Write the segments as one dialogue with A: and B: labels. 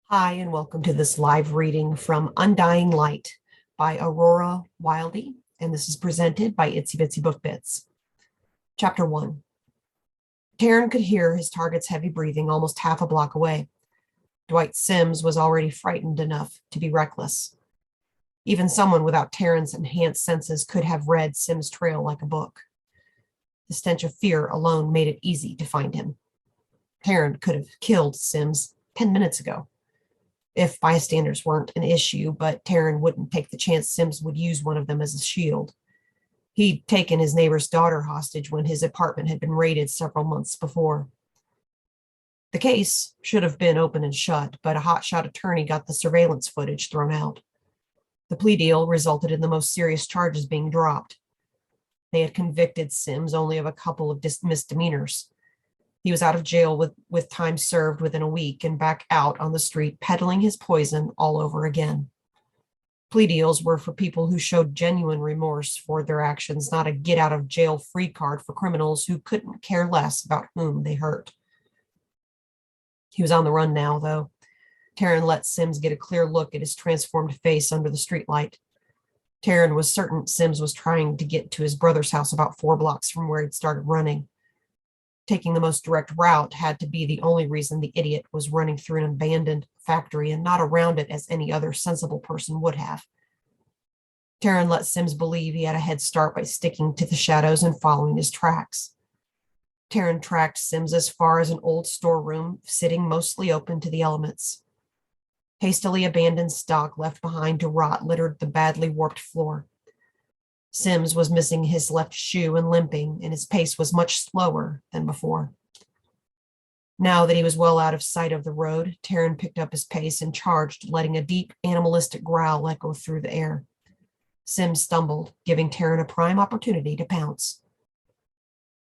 A: Hi, and welcome to this live reading from Undying Light by Aurora Wildey, and this is presented by Itsy Bitsy Book Bits. Chapter 1. Terran could hear his target's heavy breathing almost half a block away. Dwight Sims was already frightened enough to be reckless. Even someone without Terran's enhanced senses could have read Sims' trail like a book. The stench of fear alone made it easy to find him. Terran could have killed Sims 10 minutes ago, if bystanders weren't an issue, but Terran wouldn't take the chance Sims would use one of them as a shield. He'd taken his neighbor's daughter hostage when his apartment had been raided several months before. The case should have been open and shut, but a hotshot attorney got the surveillance footage thrown out. The plea deal resulted in the most serious charges being dropped. They had convicted Sims only of a couple of misdemeanors. He was out of jail with time served within a week and back out on the street peddling his poison all over again. Plea deals were for people who showed genuine remorse for their actions, not a get-out-of-jail-free card for criminals who couldn't care less about whom they hurt. He was on the run now, though. Terran let Sims get a clear look at his transformed face under the streetlight. Terran was certain Sims was trying to get to his brother's house about 4 blocks from where he'd started running. Taking the most direct route had to be the only reason the idiot was running through an abandoned factory and not around it as any other sensible person would have. Terran let Sims believe he had a head start by sticking to the shadows and following his tracks. Terran tracked Sims as far as an old storeroom, sitting mostly open to the elements. Hastily abandoned stock left behind to rot littered the badly warped floor. Sims was missing his left shoe and limping, and his pace was much slower than before. Now that he was well out of sight of the road, Terran picked up his pace and charged, letting a deep, animalistic growl echo through the air. Sims stumbled, giving Terran a prime opportunity to pounce.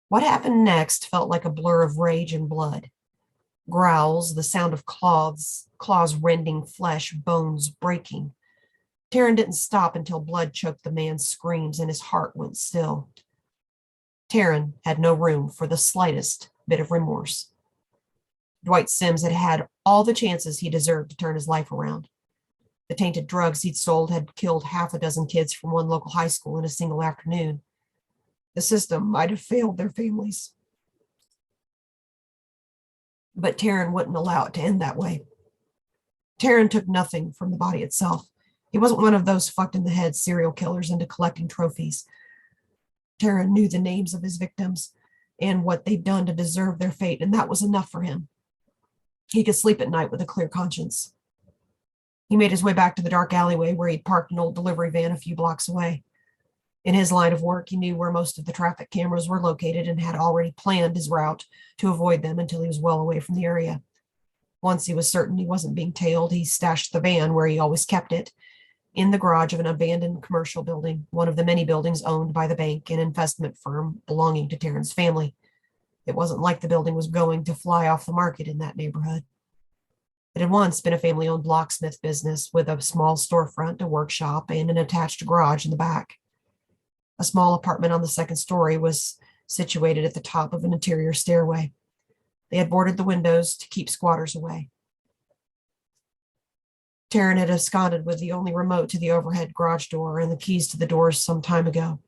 A: What happened next felt like a blur of rage and blood. Growls, the sound of claws rending flesh, bones breaking. Terran didn't stop until blood choked the man's screams and his heart went still. Terran had no room for the slightest bit of remorse. Dwight Sims had had all the chances he deserved to turn his life around. The tainted drugs he'd sold had killed half a dozen kids from one local high school in a single afternoon. The system might have failed their families. But Terran wouldn't allow it to end that way. Terran took nothing from the body itself. He wasn't one of those fucked in the head serial killers into collecting trophies. Terran knew the names of his victims and what they'd done to deserve their fate, and that was enough for him. He could sleep at night with a clear conscience. He made his way back to the dark alleyway where he'd parked an old delivery van a few blocks away. In his line of work, he knew where most of the traffic cameras were located and had already planned his route to avoid them until he was well away from the area. Once he was certain he wasn't being tailed, he stashed the van where he always kept it, in the garage of an abandoned commercial building, one of the many buildings owned by the bank and investment firm belonging to Terran's family. It wasn't like the building was going to fly off the market in that neighborhood. It had once been a family-owned locksmith business with a small storefront, a workshop, and an attached garage in the back. A small apartment on the second story was situated at the top of an interior stairway. They had boarded the windows to keep squatters away. Terran had absconded with the only remote to the overhead garage door and the keys to the doors some time ago.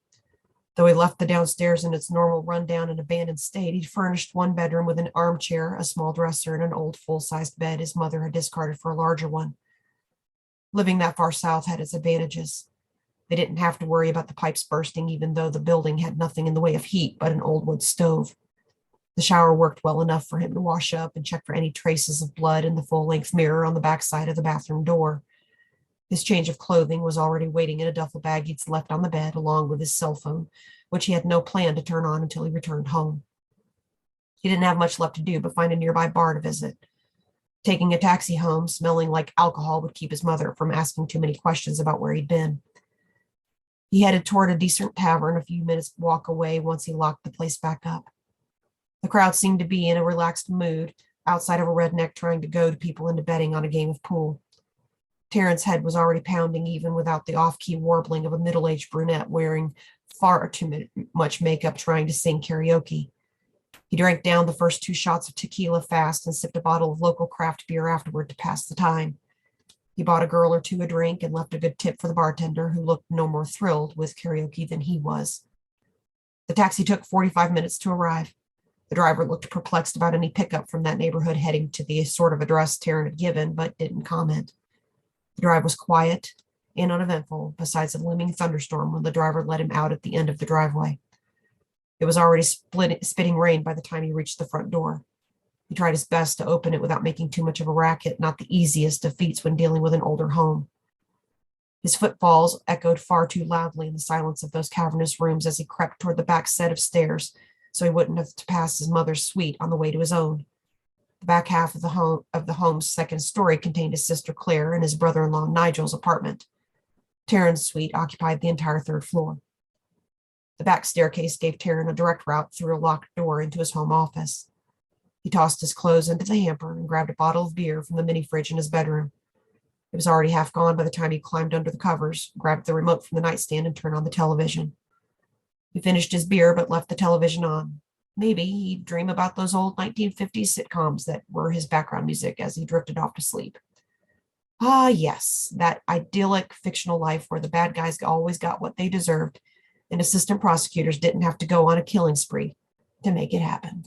A: Though he left the downstairs in its normal rundown and abandoned state, he'd furnished one bedroom with an armchair, a small dresser, and an old full-sized bed his mother had discarded for a larger one. Living that far south had its advantages. They didn't have to worry about the pipes bursting, even though the building had nothing in the way of heat but an old wood stove. The shower worked well enough for him to wash up and check for any traces of blood in the full-length mirror on the backside of the bathroom door. His change of clothing was already waiting in a duffel bag he'd left on the bed, along with his cell phone, which he had no plan to turn on until he returned home. He didn't have much left to do but find a nearby bar to visit. Taking a taxi home, smelling like alcohol, would keep his mother from asking too many questions about where he'd been. He headed toward a decent tavern a few minutes' walk away once he locked the place back up. The crowd seemed to be in a relaxed mood, outside of a redneck trying to goad people into betting on a game of pool. Terran's head was already pounding even without the off-key warbling of a middle-aged brunette wearing far too much makeup trying to sing karaoke. He drank down the first 2 shots of tequila fast and sipped a bottle of local craft beer afterward to pass the time. He bought a girl or two a drink and left a good tip for the bartender, who looked no more thrilled with karaoke than he was. The taxi took 45 minutes to arrive. The driver looked perplexed about any pickup from that neighborhood heading to the sort of address Terran had given, but didn't comment. The drive was quiet and uneventful, besides a looming thunderstorm when the driver let him out at the end of the driveway. It was already spitting rain by the time he reached the front door. He tried his best to open it without making too much of a racket, not the easiest of feats when dealing with an older home. His footfalls echoed far too loudly in the silence of those cavernous rooms as he crept toward the back set of stairs, so he wouldn't have to pass his mother's suite on the way to his own. The back half of the home's second story contained his sister Claire and his brother-in-law Nigel's apartment. Terran's suite occupied the entire 3rd floor. The back staircase gave Terran a direct route through a locked door into his home office. He tossed his clothes into the hamper and grabbed a bottle of beer from the mini fridge in his bedroom. It was already half gone by the time he climbed under the covers, grabbed the remote from the nightstand, and turned on the television. He finished his beer but left the television on. Maybe he'd dream about those old 1950s sitcoms that were his background music as he drifted off to sleep. Ah, yes, that idyllic fictional life where the bad guys always got what they deserved and assistant prosecutors didn't have to go on a killing spree to make it happen.